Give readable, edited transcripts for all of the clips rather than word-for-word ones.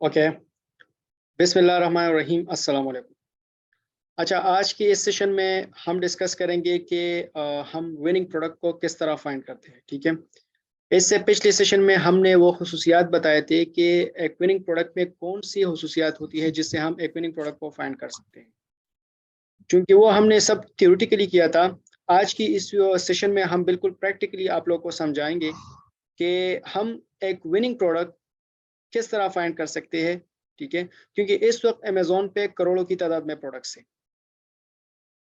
Okay. बिस्मिल्लाहिर्रहमानिर्रहीम। अस्सलाम वालेकुम। अच्छा, आज की इस सेशन में हम डिस्कस करेंगे कि हम विनिंग प्रोडक्ट को किस तरह फाइंड करते हैं। ठीक है। इससे पिछले सेशन में हमने वो खुसूसियात बताए थे कि एक विनिंग प्रोडक्ट में कौन सी खुसूसियात होती है जिससे हम एक विनिंग प्रोडक्ट को फाइंड कर सकते हैं। क्योंकि वो हमने सब थ्योरेटिकली किया था। आज की इस सेशन में हम बिल्कुल प्रैक्टिकली आप लोग को समझाएंगे कि हम एक विनिंग प्रोडक्ट किस तरह फाइंड कर सकते हैं। ठीक है। क्योंकि इस वक्त अमेजोन पे करोड़ों की तादाद में प्रोडक्ट्स हैं।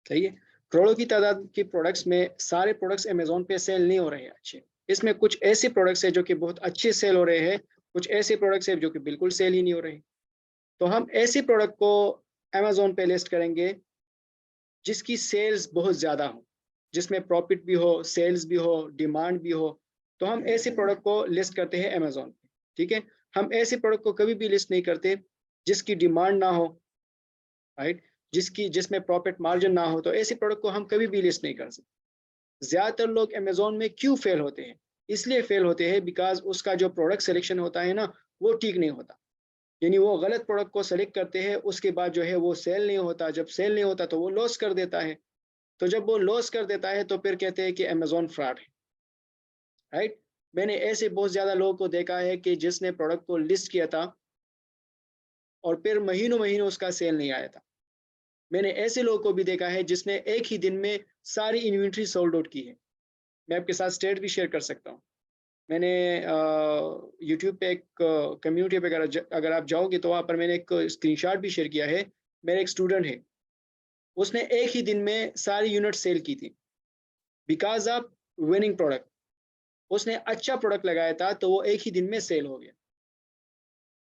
सही है। करोड़ों की तादाद की प्रोडक्ट्स में सारे प्रोडक्ट्स अमेजोन पे सेल नहीं हो रहे हैं अच्छे। इसमें कुछ ऐसे प्रोडक्ट्स हैं जो कि बहुत अच्छे सेल हो रहे हैं, कुछ ऐसे प्रोडक्ट्स हैं जो कि बिल्कुल सेल ही नहीं हो रहे। तो हम ऐसे प्रोडक्ट को अमेजोन पे लिस्ट करेंगे जिसकी सेल्स बहुत ज़्यादा हो, जिसमें प्रॉफिट भी हो, सेल्स भी हो, डिमांड भी हो। तो हम ऐसे प्रोडक्ट को लिस्ट करते हैं अमेजोन पे। ठीक है। हम ऐसे प्रोडक्ट को कभी भी लिस्ट नहीं करते जिसकी डिमांड ना हो, राइट, जिसमें प्रॉफिट मार्जिन ना हो। तो ऐसे प्रोडक्ट को हम कभी भी लिस्ट नहीं कर सकते। ज़्यादातर लोग अमेजोन में क्यों फेल होते हैं? इसलिए फेल होते हैं बिकॉज उसका जो प्रोडक्ट सिलेक्शन होता है ना, वो ठीक नहीं होता। यानी वो गलत प्रोडक्ट को सेलेक्ट करते हैं, उसके बाद जो है वो सेल नहीं होता। जब सेल नहीं होता तो वो लॉस कर देता है। तो जब वो लॉस कर देता है तो फिर कहते हैं कि अमेजोन फ्रॉड है, राइट। मैंने ऐसे बहुत ज़्यादा लोगों को देखा है कि जिसने प्रोडक्ट को लिस्ट किया था और फिर महीनों महीनों उसका सेल नहीं आया था। मैंने ऐसे लोगों को भी देखा है जिसने एक ही दिन में सारी इन्वेंट्री सोल्ड आउट की है। मैं आपके साथ स्टेट भी शेयर कर सकता हूँ। मैंने यूट्यूब पे एक कम्युनिटी पे अगर आप जाओगे तो वहाँ पर मैंने एक स्क्रीनशॉट भी शेयर किया है। मेरा एक स्टूडेंट है, उसने एक ही दिन में सारी यूनिट सेल की थी बिकॉज ऑफ विनिंग प्रोडक्ट। उसने अच्छा प्रोडक्ट लगाया था तो वो एक ही दिन में सेल हो गया।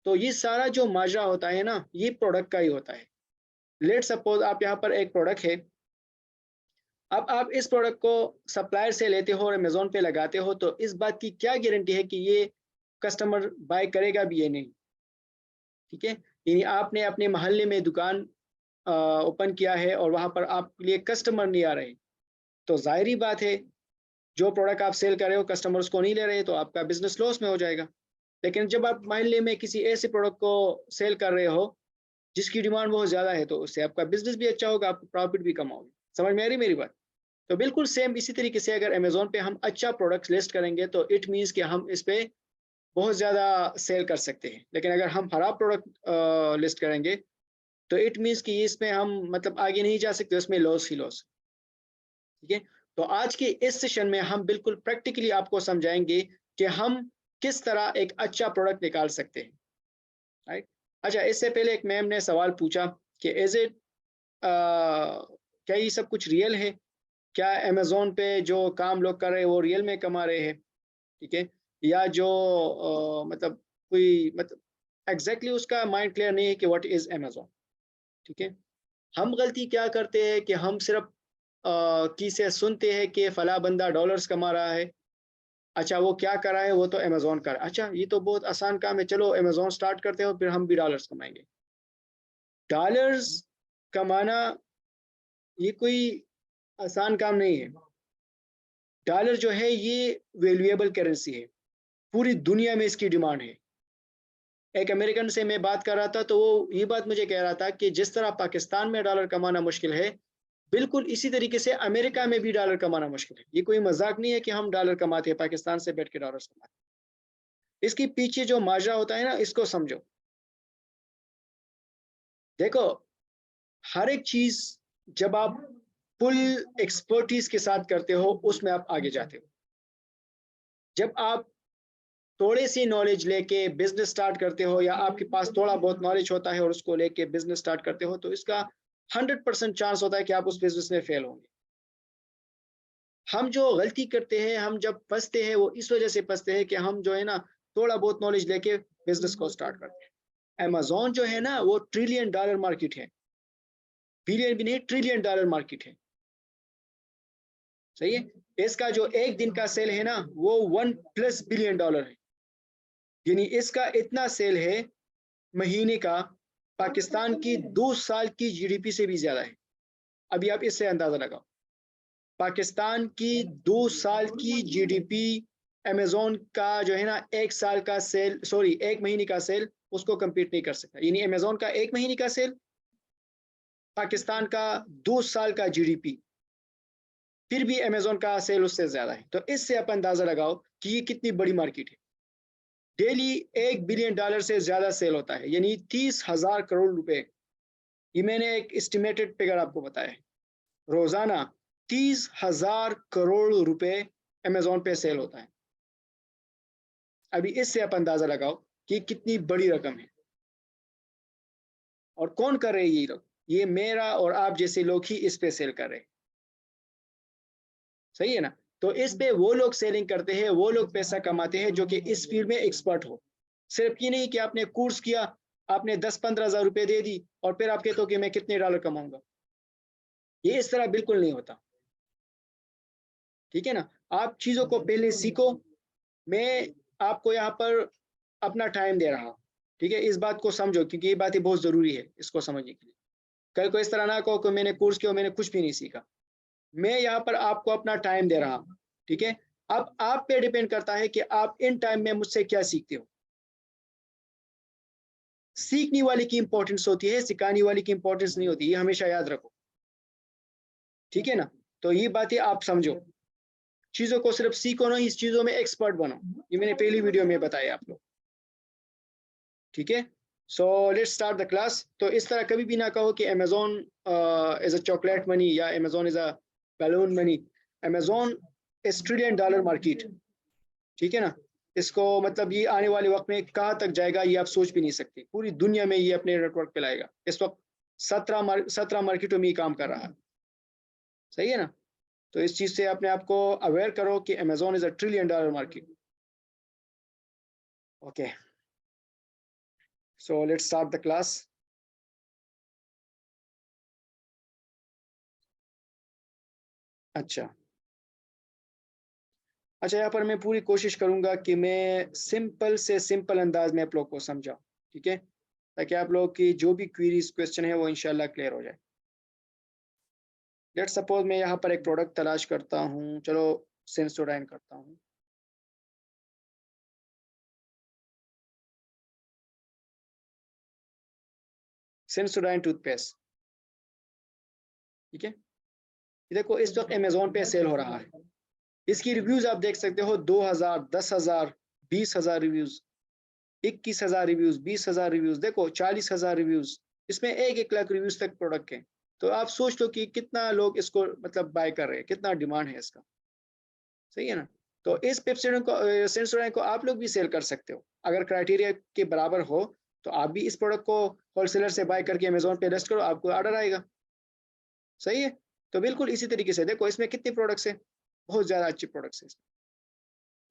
तो ये सारा जो माजरा होता है ना, ये प्रोडक्ट का ही होता है। लेट सपोज आप यहाँ पर एक प्रोडक्ट है, अब आप इस प्रोडक्ट को सप्लायर से लेते हो और अमेजोन पे लगाते हो, तो इस बात की क्या गारंटी है कि ये कस्टमर बाय करेगा भी या नहीं। ठीक है। यानी आपने अपने मोहल्ले में दुकान ओपन किया है और वहां पर आपके लिए कस्टमर नहीं आ रहे, तो जाहिर बात है जो प्रोडक्ट आप सेल कर रहे हो कस्टमर उसको नहीं ले रहे, तो आपका बिजनेस लॉस में हो जाएगा। लेकिन जब आप मोहल्ले में किसी ऐसे प्रोडक्ट को सेल कर रहे हो जिसकी डिमांड बहुत ज़्यादा है, तो उससे आपका बिजनेस भी अच्छा होगा, आप प्रॉफिट भी कमाओगे। समझ में आ रही मेरी बात? तो बिल्कुल सेम इसी तरीके से अगर अमेजोन पे हम अच्छा प्रोडक्ट लिस्ट करेंगे तो इट मीन्स कि हम इस पे बहुत ज़्यादा सेल कर सकते हैं। लेकिन अगर हम खराब प्रोडक्ट लिस्ट करेंगे तो इट मीन्स कि इसमें हम मतलब आगे नहीं जा सकते, उसमें लॉस ही लॉस। ठीक है। तो आज के इस सेशन में हम बिल्कुल प्रैक्टिकली आपको समझाएंगे कि हम किस तरह एक अच्छा प्रोडक्ट निकाल सकते हैं, राइट। अच्छा, इससे पहले एक मैम ने सवाल पूछा कि इज इट क्या ये सब कुछ रियल है? क्या अमेजोन पे जो काम लोग कर रहे हैं वो रियल में कमा रहे हैं? ठीक है। या जो मतलब कोई मतलब एग्जैक्टली उसका माइंड क्लियर नहीं है कि व्हाट इज अमेजोन। ठीक है। हम गलती क्या करते हैं कि हम सिर्फ की से सुनते हैं कि फला बंदा डॉलर्स कमा रहा है। अच्छा, वो क्या कर रहा है? वो तो अमेजोन कर, अच्छा ये तो बहुत आसान काम है, चलो अमेजोन स्टार्ट करते हो, फिर हम भी डॉलर्स कमाएंगे। डॉलर्स कमाना ये कोई आसान काम नहीं है। डॉलर जो है ये वैल्यूएबल करेंसी है, पूरी दुनिया में इसकी डिमांड है। एक अमेरिकन से मैं बात कर रहा था तो वो ये बात मुझे कह रहा था कि जिस तरह पाकिस्तान में डॉलर कमाना मुश्किल है, बिल्कुल इसी तरीके से अमेरिका में भी डॉलर कमाना मुश्किल है। ये कोई मजाक नहीं है कि हम डॉलर कमाते हैं, पाकिस्तान से बैठ के डॉलर कमाते हैं। इसके पीछे जो माजरा होता है ना, इसको समझो। देखो, हर एक चीज जब आप फुल एक्सपर्टीज के साथ करते हो उसमें आप आगे जाते हो। जब आप थोड़ी सी नॉलेज लेके बिजनेस स्टार्ट करते हो या आपके पास थोड़ा बहुत नॉलेज होता है और उसको लेके बिजनेस स्टार्ट करते हो, तो इसका 100% चांस होता है कि आप उस बिजनेस में फेल होंगे। हम जो गलती करते हैं, हम जब फंसते हैं, वो इस वजह से फंसते हैं कि हम जो है ना थोड़ा बहुत नॉलेज लेके बिजनेस को स्टार्ट करते हैं। अमेजोन जो है ना वो ट्रिलियन डॉलर मार्केट है, बिलियन भी नहीं, ट्रिलियन डॉलर मार्केट है। सही है। इसका जो एक दिन का सेल है ना वो 1+ बिलियन डॉलर है। यानी इसका इतना सेल है महीने का, पाकिस्तान की 2 साल की जीडीपी से भी ज्यादा है। अभी आप इससे अंदाजा लगाओ, पाकिस्तान की 2 साल की जीडीपी अमेजोन का जो है ना एक साल का सेल, सॉरी एक महीने का सेल उसको compete नहीं कर सकता। यानी अमेजोन का 1 महीने का सेल, पाकिस्तान का 2 साल का GDP, फिर भी अमेजोन का सेल उससे ज्यादा है। तो इससे आप अंदाजा लगाओ कि ये कितनी बड़ी मार्केट है। डेली $1 बिलियन से ज्यादा सेल होता है, यानी 30,000 करोड़ रुपए। ये मैंने एक एस्टिमेटेड फिगर आपको बताया है। रोजाना 30,000 करोड़ रुपए अमेजोन पे सेल होता है। अभी इससे आप अंदाजा लगाओ कि कितनी बड़ी रकम है। और कौन कर रहे हैं ये लोग? ये मेरा और आप जैसे लोग ही इस पे सेल कर रहे हैं। सही है ना? तो इस पे वो लोग सेलिंग करते हैं, वो लोग पैसा कमाते हैं जो कि इस फील्ड में एक्सपर्ट हो। सिर्फ ये नहीं कि आपने कोर्स किया, आपने 10-15 हज़ार रुपए दे दी और फिर आप कहते हो कि मैं कितने डॉलर कमाऊंगा। ये इस तरह बिल्कुल नहीं होता। ठीक है ना? आप चीजों को पहले सीखो। मैं आपको यहाँ पर अपना टाइम दे रहा हूँ, ठीक है? इस बात को समझो क्योंकि ये बातें बहुत जरूरी है इसको समझने के लिए। कल को इस तरह ना कहो कि मैंने कोर्स किया, मैंने कुछ भी नहीं सीखा। मैं यहाँ पर आपको अपना टाइम दे रहा हूँ, ठीक है? अब आप पे डिपेंड करता है कि आप इन टाइम में मुझसे क्या सीखते हो। सीखने वाले की इंपॉर्टेंस होती है, सिखाने वाले की इंपॉर्टेंस नहीं होती, ये हमेशा याद रखो। ठीक है ना? तो ये बातें आप समझो। चीजों को सिर्फ सीखो ना, इस चीजों में एक्सपर्ट बनो। ये मैंने पहली वीडियो में बताया आप लोग। ठीक है? So let's start the class. तो इस तरह कभी भी ना कहो कि Amazon is a chocolate money या Amazon is a balloon money. Amazon is $1 trillion market. ठीक है ना? इसको मतलब ये आने वाले वक्त में कहाँ तक जाएगा ये आप सोच भी नहीं सकते। पूरी दुनिया में ये अपने नेटवर्क पे लाएगा। इस वक्त 17 मार्केटों में ये काम कर रहा है। सही है ना? तो इस चीज से अपने आप को अवेयर करो कि Amazon is $1 trillion market. Okay, so let's start the class. अच्छा अच्छा, यहाँ पर मैं पूरी कोशिश करूंगा कि मैं सिंपल से सिंपल अंदाज में आप लोग को समझाऊं। ठीक है? ताकि आप लोग की जो भी क्वेरीज क्वेश्चन है वो इंशाल्लाह क्लियर हो जाए। लेट्स सपोज मैं यहाँ पर एक प्रोडक्ट तलाश करता हूँ। चलो सेंसोडाइन करता हूँ। Sensodyne toothpaste. ठीक है? ये देखो इस वक्त अमेजोन पे सेल हो रहा है। इसकी रिव्यूज आप देख सकते हो, 2000, 10,000, 20,000 रिव्यूज, 21,000 रिव्यूज, 20,000 रिव्यूज, देखो 40,000 रिव्यूज। इसमें 1-1 लाख रिव्यूज तक प्रोडक्ट है। तो आप सोच लो कि कितना लोग इसको मतलब बाय कर रहे हैं, कितना डिमांड है इसका। सही है ना? तो इस पेप्सिडोन को सेंसोडाइन को आप लोग भी सेल कर सकते हो। अगर क्राइटेरिया के बराबर हो तो आप भी इस प्रोडक्ट को होलसेलर से बाय करके अमेजोन पे लिस्ट करो, आपको ऑर्डर आएगा। सही है? तो बिल्कुल इसी तरीके से देखो इसमें कितने प्रोडक्ट्स हैं, बहुत ज्यादा अच्छे प्रोडक्ट्स हैं।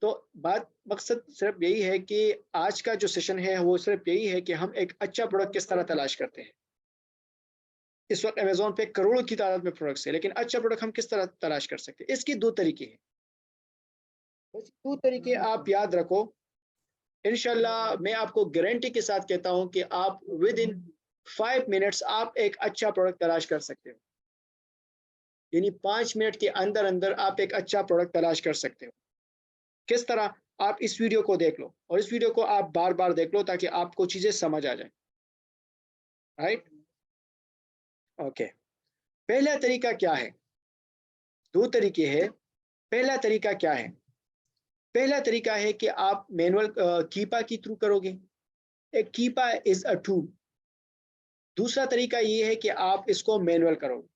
तो बात मकसद सिर्फ यही है कि आज का जो सेशन है वो सिर्फ यही है कि हम एक अच्छा प्रोडक्ट किस तरह तलाश करते हैं। इस वक्त अमेजोन पे करोड़ों की तादाद में प्रोडक्ट्स है, लेकिन अच्छा प्रोडक्ट हम किस तरह तलाश कर सकते हैं, इसकी 2 तरीके हैं। बस 2 तरीके आप याद रखो। इंशाल्लाह मैं आपको गारंटी के साथ कहता हूं कि आप विद इन 5 मिनट्स आप एक अच्छा प्रोडक्ट तलाश कर सकते हो। यानी 5 मिनट के अंदर अंदर आप एक अच्छा प्रोडक्ट तलाश कर सकते हो। किस तरह? आप इस वीडियो को देख लो और इस वीडियो को आप बार बार देख लो ताकि आपको चीजें समझ आ जाए। राइट? ओके। पहला तरीका क्या है? 2 तरीके हैं। पहला तरीका क्या है? पहला तरीका है कि आप मैनुअल कीपा के थ्रू करोगे। एक कीपा इज अ टूल। दूसरा तरीका ये है कि आप इसको मैनुअल करोगे,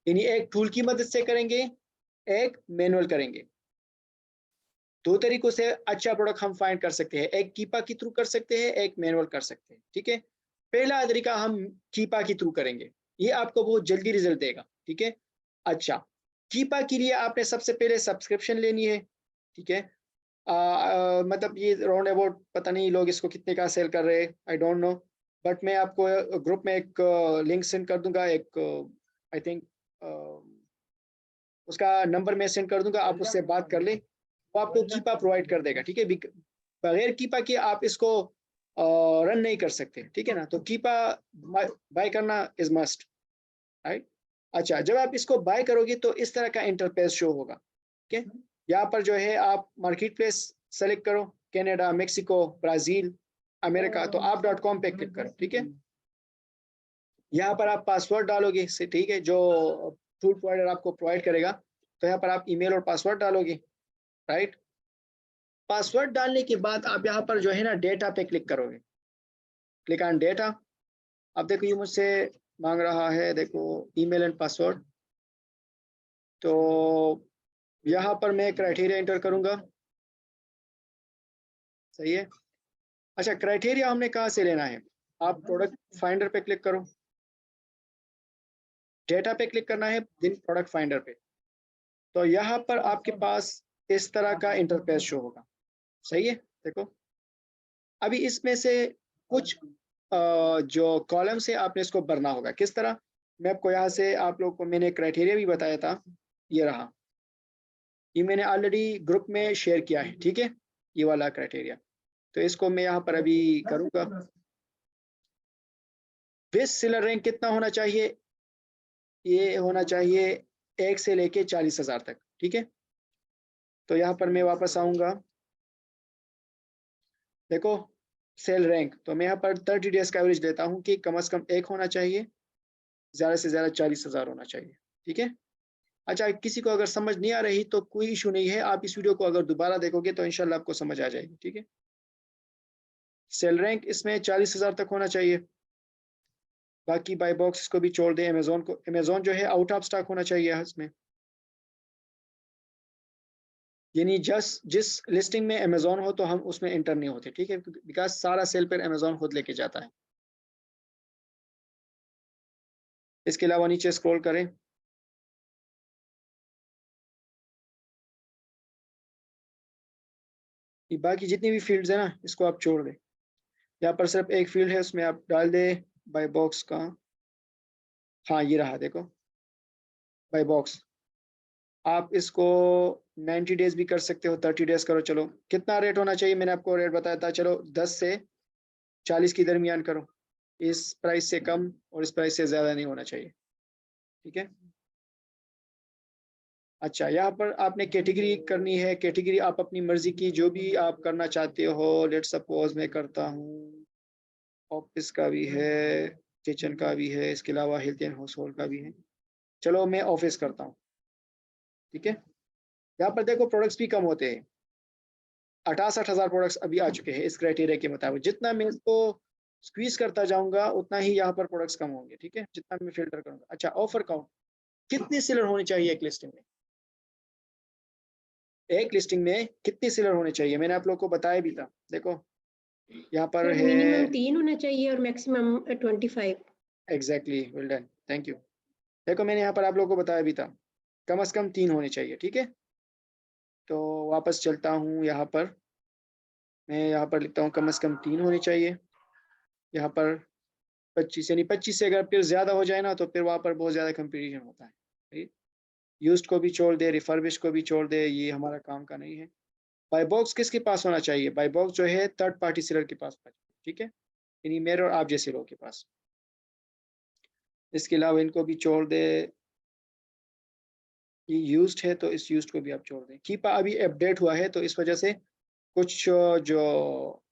यानी एक टूल की मदद से करेंगे, एक मैनुअल करेंगे। 2 तरीकों से अच्छा प्रोडक्ट हम फाइंड कर सकते हैं। एक कीपा के थ्रू कर सकते हैं, एक मैनुअल कर सकते हैं। ठीक है? पहला तरीका हम कीपा के थ्रू करेंगे, ये आपको बहुत जल्दी रिजल्ट देगा। ठीक है? अच्छा, कीपा के लिए आपने सबसे पहले सब्सक्रिप्शन लेनी है। ठीक है? मतलब ये राउंड अबाउट पता नहीं लोग इसको कितने का सेल कर रहे हैं, आई डोंट नो। बट मैं आपको ग्रुप में एक लिंक सेंड कर दूंगा, एक आई थिंक उसका नंबर मैं सेंड कर दूंगा, आप उससे बात कर ले, वो आपको कीपा प्रोवाइड कर देगा। ठीक है? बगैर कीपा के आप इसको रन नहीं कर सकते। ठीक है ना? तो कीपा बाय करना इज मस्ट। राइट? अच्छा, जब आप इसको बाय करोगे तो इस तरह का इंटरफेस शो होगा। ठीक है? यहाँ पर जो है आप मार्केट प्लेस सेलेक्ट करो, कनाडा, मेक्सिको, ब्राजील, अमेरिका, तो आप .com पे क्लिक करो, ठीक है। यहाँ पर आप पासवर्ड डालोगे, से ठीक है, जो टूल प्रोवाइडर आपको प्रोवाइड करेगा, तो यहाँ पर आप ईमेल और पासवर्ड डालोगे, राइट। पासवर्ड डालने के बाद आप यहाँ पर जो है ना डेटा पे क्लिक करोगे, क्लिक ऑन डेटा। अब देखो ये मुझसे मांग रहा है, देखो ईमेल एंड पासवर्ड, तो यहाँ पर मैं क्राइटेरिया एंटर करूंगा, सही है। अच्छा, क्राइटेरिया हमने कहाँ से लेना है, आप प्रोडक्ट फाइंडर पे क्लिक करो, डेटा पे क्लिक करना है, दिन प्रोडक्ट फाइंडर पे, तो यहाँ पर आपके पास इस तरह का इंटरफेस शो होगा, सही है। देखो अभी इसमें से कुछ जो कॉलम से आपने इसको भरना होगा, किस तरह, मैं आपको यहाँ से आप लोग को मैंने क्राइटेरिया भी बताया था, ये रहा, ये मैंने ऑलरेडी ग्रुप में शेयर किया है, ठीक है, ये वाला क्राइटेरिया। तो इसको मैं यहाँ पर अभी करूँगा। बेस्ट सेलर रैंक कितना होना चाहिए, ये होना चाहिए 1 से लेके 40,000 तक, ठीक है। तो यहाँ पर मैं वापस आऊँगा, देखो सेल रैंक, तो मैं यहाँ पर 30 डेज का एवरेज लेता हूँ कि कम से कम 1 होना चाहिए, ज़्यादा से ज़्यादा 40,000 होना चाहिए, ठीक है। अच्छा, किसी को अगर समझ नहीं आ रही तो कोई इशू नहीं है, आप इस वीडियो को अगर दोबारा देखोगे तो इंशाल्लाह आपको समझ आ जाएगी, ठीक है। सेल रैंक इसमें 40,000 तक होना चाहिए। बाकी बाय बॉक्स को भी छोड़ दें, अमेजोन को, अमेजोन जो है आउट ऑफ स्टॉक होना चाहिए इसमें, यानी जिस लिस्टिंग में अमेजोन हो तो हम उसमें एंटर नहीं होते, ठीक है, बिकॉज सारा सेल पर अमेजोन खुद लेके जाता है। इसके अलावा नीचे स्क्रॉल करें, बाकी जितनी भी फील्ड्स है ना इसको आप छोड़ दें, यहाँ पर सिर्फ एक फील्ड है, उसमें आप डाल दे बाय बॉक्स का, हाँ ये रहा, देखो बाय बॉक्स। आप इसको 90 डेज भी कर सकते हो, 30 डेज करो, चलो कितना रेट होना चाहिए, मैंने आपको रेट बताया था, चलो 10 से 40 के दरमियान करो, इस प्राइस से कम और इस प्राइस से ज़्यादा नहीं होना चाहिए, ठीक है। अच्छा, यहाँ पर आपने कैटेगरी करनी है, कैटेगरी आप अपनी मर्जी की जो भी आप करना चाहते हो, लेट सपोज मैं करता हूँ ऑफिस का भी है, किचन का भी है, इसके अलावा हेल्थ एंड हाउस होल्ड का भी है, चलो मैं ऑफिस करता हूँ, ठीक है। यहाँ पर देखो प्रोडक्ट्स भी कम होते हैं, 68,000 प्रोडक्ट्स अभी आ चुके हैं इस क्राइटेरिया के मुताबिक, जितना मैं इसको स्क्वीज करता जाऊंगा उतना ही यहाँ पर प्रोडक्ट्स कम होंगे, ठीक है, जितना मैं फिल्टर करूंगा। अच्छा, ऑफर काउंट कितनी सेलर होनी चाहिए एक लिस्टिंग में, एक लिस्टिंग में कितनी सेलर होने चाहिए, मैंने आप लोग को बताया भी था, देखो यहाँ पर है मिनिमम 3 होना चाहिए और maximum 25। Exactly, well done, thank you. देखो मैंने यहाँ पर आप लोगों को बताया भी था, कम से कम 3 होने चाहिए, ठीक है। तो वापस चलता हूँ, यहाँ पर मैं यहाँ पर लिखता हूँ कम से कम 3 होने चाहिए, यहाँ पर 25, यानी 25 से अगर फिर ज़्यादा हो जाए ना तो फिर वहाँ पर बहुत ज़्यादा कंपटीशन होता है, ठीक? यूज्ड को भी छोड़ दे, रिफर्बिश को भी छोड़ दे, ये हमारा काम का नहीं है। बाय बॉक्स किसके पास होना चाहिए, बाय बॉक्स जो है थर्ड पार्टी सेलर के पास, ठीक है, यानी मेरे और आप जैसे लोगों के पास। इसके अलावा इनको भी छोड़ दे, ये यूज्ड है तो इस यूज्ड को भी आप छोड़ दें। कीपा अभी अपडेट हुआ है तो इस वजह से कुछ जो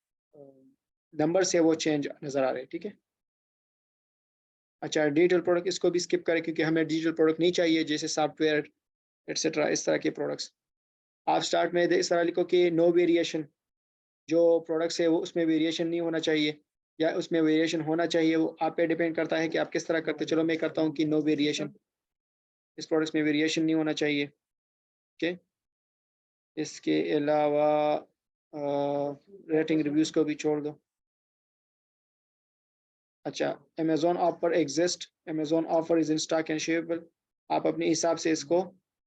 नंबर्स है वो चेंज नज़र आ रहे हैं, ठीक है। अच्छा, डिजिटल प्रोडक्ट इसको भी स्किप करें क्योंकि हमें डिजिटल प्रोडक्ट नहीं चाहिए, जैसे सॉफ्टवेयर एट्सेट्रा, इस तरह के प्रोडक्ट्स। आप स्टार्ट में इस तरह लिखो कि नो वेरिएशन, जो प्रोडक्ट्स है वो उसमें वेरिएशन नहीं होना चाहिए, या उसमें वेरिएशन होना चाहिए, वो आप पे डिपेंड करता है कि आप किस तरह करते। चलो मैं करता हूँ कि नो वेरिएशन, इस प्रोडक्ट्स में वेरिएशन नहीं होना चाहिए, ओके। इसके अलावा रेटिंग रिव्यूज़ को भी छोड़ दो। अच्छा, Amazon offer exist, Amazon offer is in stock and shareable, आप अपने हिसाब से इसको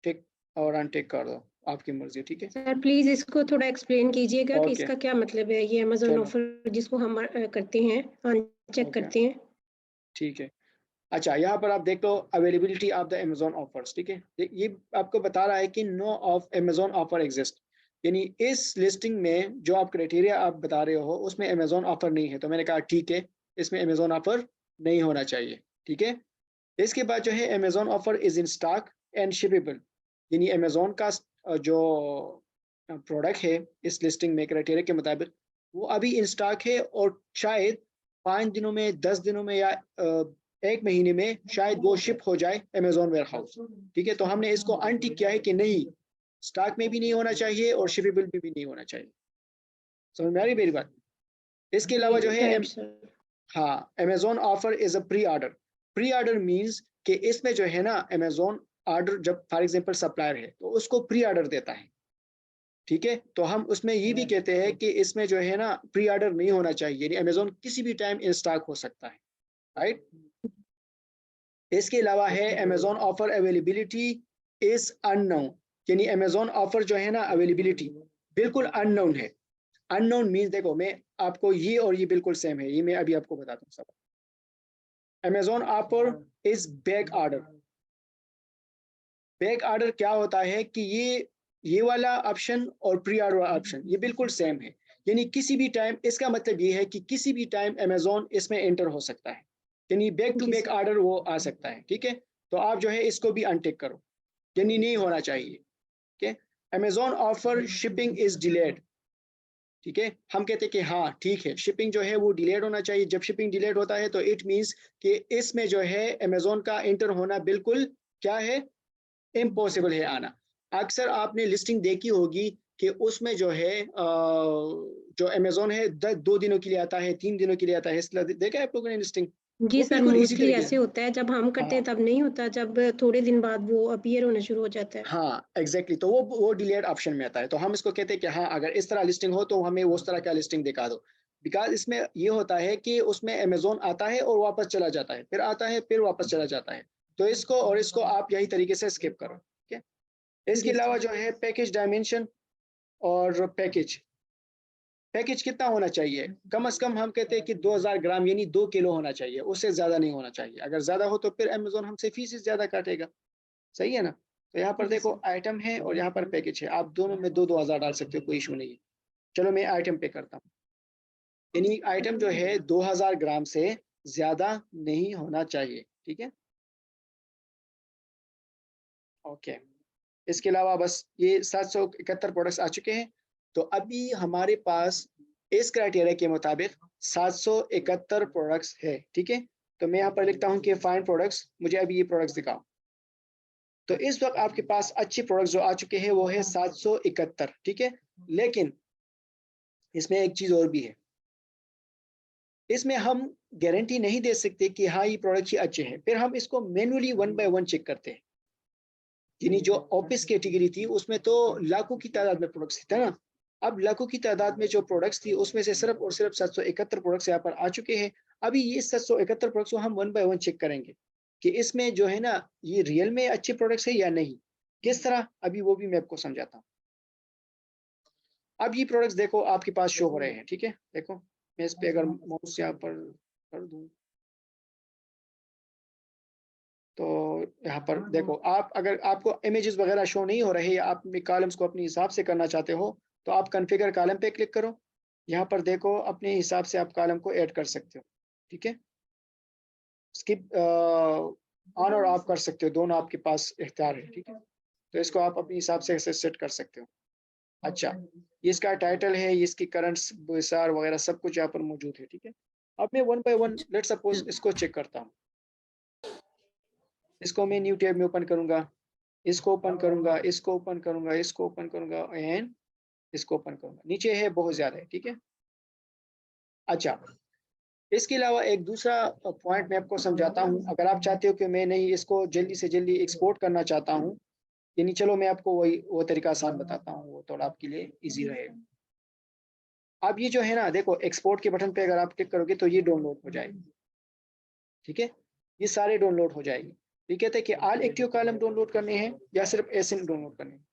टिक और अनटिक कर दो, आपकी मर्जी, ठीक है। सर प्लीज इसको थोड़ा एक्सप्लेन कीजिएगा कि ओके, इसका क्या मतलब है, ये अमेजोन चलो ऑफर जिसको हम करते हैं, चेक ओके, करते हैं। ठीक है। अच्छा, यहाँ पर आप देख लो availability of the Amazon offers, ठीक है, ये आपको बता रहा है कि no of Amazon offer exist, यानी इस लिस्टिंग में जो आप क्राइटेरिया आप बता रहे हो उसमें अमेजोन ऑफर नहीं है, तो मैंने कहा ठीक है, इसमें अमेजोन ऑफर नहीं होना चाहिए, ठीक है। इसके बाद जो है Amazon offer is in stock and shippable, यानी अमेजोन का जो प्रोडक्ट है इस लिस्टिंग में क्राइटेरिया के मुताबिक वो अभी इन स्टॉक है और शायद 5 दिनों में, 10 दिनों में या 1 महीने में शायद वो शिप हो जाए अमेजोन वेयर हाउस। ठीक है, तो हमने इसको अनटिक किया है कि नहीं, स्टॉक में भी नहीं होना चाहिए और शिपेबल भी नहीं होना चाहिए। समझ में आ रही मेरी बात? इसके अलावा जो है राइट सर। हाँ, Amazon offer is a pre order. Pre order means कि इसमें जो है ना अमेजोन ऑर्डर, जब फॉर एग्जांपल सप्लायर है तो उसको प्री ऑर्डर देता है। ठीक है, तो हम उसमें ये भी कहते हैं कि इसमें जो है ना प्री ऑर्डर नहीं होना चाहिए, यानी अमेजोन किसी भी टाइम इन स्टॉक हो सकता है। राइट। इसके अलावा है Amazon offer availability is unknown, यानी अमेजोन ऑफर जो है ना अवेलेबिलिटी बिल्कुल अननोन है। अननोन मीन्स देखो, मैं आपको ये और ये बिल्कुल सेम है, ये मैं अभी आपको बताता हूँ सब। Amazon offer is back order. Back order क्या होता है कि ये वाला ऑप्शन और प्री ऑर्डर ऑप्शन ये बिल्कुल सेम है, यानी किसी भी टाइम, इसका मतलब ये है कि किसी भी टाइम अमेजोन इसमें एंटर हो सकता है, यानी बैक टू जी बैक सर। ऑर्डर वो आ सकता है। ठीक है, तो आप जो है इसको भी अनटिक करो, यानी नहीं होना चाहिए। ठीक है, Amazon offer shipping is delayed. ठीक है, हम कहते हैं कि हाँ ठीक है, शिपिंग जो है वो डिलेड होना चाहिए। जब शिपिंग डिलेड होता है तो इट मीन्स कि इसमें जो है अमेजोन का एंटर होना बिल्कुल क्या है, इम्पॉसिबल है आना। अक्सर आपने लिस्टिंग देखी होगी कि उसमें जो है जो अमेजोन है 2 दिनों के लिए आता है, 3 दिनों के लिए आता है, इसलिए देखा है आप लोगों ने लिस्टिंग? जी वो सर, बिल्कुल इसी मोस्टली तरीके ऐसे से। होता है, जब हम करते हैं हाँ तब नहीं होता, जब थोड़े दिन बाद वो अपीयर होना शुरू हो जाता है। हाँ एग्जैक्टली, तो वो डिलेड ऑप्शन में आता है। तो हम इसको कहते हैं कि हाँ, अगर इस तरह लिस्टिंग हो तो हमें उस तरह का लिस्टिंग दिखा दो। बिकॉज इसमें ये होता है कि उसमें अमेजोन आता है और वापस चला जाता है, फिर आता है फिर वापस चला जाता है। तो इसको और इसको आप यही तरीके से स्किप करो। ठीक है, इसके जी अलावा सर। जो है पैकेज डायमेंशन और पैकेज, पैकेज कितना होना चाहिए? कम से कम हम कहते हैं कि 2000 ग्राम यानी 2 किलो होना चाहिए, उससे ज्यादा नहीं होना चाहिए। अगर ज्यादा हो तो फिर अमेजोन हमसे फीस ज्यादा काटेगा। सही है ना? तो यहाँ पर जी देखो सर। आइटम है और यहाँ पर पैकेज है, आप दोनों में 2-2000 डाल सकते हो, कोई इशू नहीं है। चलो मैं आइटम पे करता हूँ, यानी आइटम जो है 2000 ग्राम से ज्यादा नहीं होना चाहिए। ठीक है, ओके। इसके अलावा बस ये 771 प्रोडक्ट्स आ चुके हैं। तो अभी हमारे पास इस क्राइटेरिया के मुताबिक 771 प्रोडक्ट्स है। ठीक है, तो मैं यहाँ पर लिखता हूँ कि फाइंड प्रोडक्ट्स, मुझे अभी ये प्रोडक्ट्स दिखाओ। तो इस वक्त आपके पास अच्छे प्रोडक्ट्स जो आ चुके हैं वो है 771। ठीक है, लेकिन इसमें एक चीज और भी है, इसमें हम गारंटी नहीं दे सकते कि हाँ ये प्रोडक्ट ही अच्छे हैं, फिर हम इसको मैन्युअली 1 बाय 1 चेक करते हैं। यानी जो ऑफिस कैटेगरी थी उसमें तो लाखों की तादाद में प्रोडक्ट्स थे ना, अब लाखों की तादाद में जो प्रोडक्ट्स थी उसमें से सिर्फ और सिर्फ 771 प्रोडक्ट्स यहाँ पर आ चुके हैं। अभी ये 771 प्रोडक्ट्स को हम 1 बाय 1 चेक करेंगे कि इसमें जो है ना ये रियल में अच्छे प्रोडक्ट्स है या नहीं। किस तरह, अभी वो भी मैं आपको समझाता हूँ। अब ये प्रोडक्ट्स देखो आपके पास शो हो रहे हैं। ठीक है, देखो मैं इस पे अगर माउस यहाँ पर कर दूं तो यहाँ पर देखो, आप अगर आपको इमेजेस वगैरह शो नहीं हो रहे या आप कॉलम्स को अपने हिसाब से करना चाहते हो तो आप कॉन्फ़िगर कॉलम पे क्लिक करो। यहाँ पर देखो अपने हिसाब से आप कॉलम को ऐड कर सकते हो। ठीक है, स्किप ऑन और ऑफ कर सकते हो, दोनों आपके पास इख्तियार है। ठीक है, तो इसको आप अपने हिसाब से सेट कर सकते हो। अच्छा, ये इसका टाइटल है, ये इसकी करंट विसार वगैरह सब कुछ यहाँ पर मौजूद है। ठीक है, अब मैं 1 बाय 1 लेट सपोज इसको चेक करता हूँ। इसको मैं न्यू टैब में ओपन करूंगा, इसको ओपन करूंगा, इसको ओपन करूंगा, इसको ओपन करूंगा एंड इसको ओपन करूंगा। नीचे है बहुत ज्यादा है। ठीक है, अच्छा, इसके अलावा एक दूसरा पॉइंट मैं आपको समझाता हूँ। अगर आप चाहते हो कि मैं नहीं इसको जल्दी से जल्दी एक्सपोर्ट करना चाहता हूँ, यानी चलो मैं आपको वही वो तरीका आसान बताता हूँ, वो थोड़ा आपके लिए इजी रहेगा। अब ये जो है ना देखो, एक्सपोर्ट के बटन पे अगर आप क्लिक करोगे तो ये डाउनलोड हो जाएगी। ठीक है, ये सारे डाउनलोड हो जाएगी। ये कहते हैं कि ऑल एक्टिव कॉलम डाउनलोड करने हैं या सिर्फ एसिन डाउनलोड करने हैं।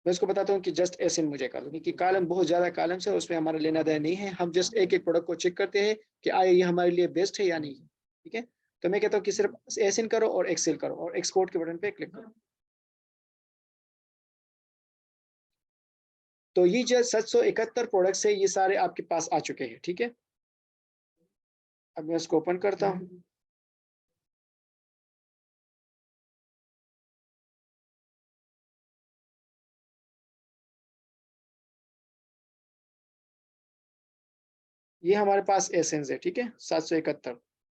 मैं उसको बताता हूँ कि जस्ट एसिन मुझे कर दो, क्योंकि कॉलम बहुत ज्यादा कॉलम्स है, उसमें हमारा लेना देना नहीं है। हम जस्ट एक एक प्रोडक्ट को चेक करते हैं कि आए ये हमारे लिए बेस्ट है या नहीं। ठीक है, तो मैं कहता हूँ कि सिर्फ एसिन करो और एक्सेल करो और एक्सपोर्ट के बटन पे क्लिक करो। तो ये जो 771 प्रोडक्ट्स है ये सारे आपके पास आ चुके हैं। ठीक है, अब मैं उसको ओपन करता हूँ। ये हमारे पास एसेंस है, ठीक है, 771।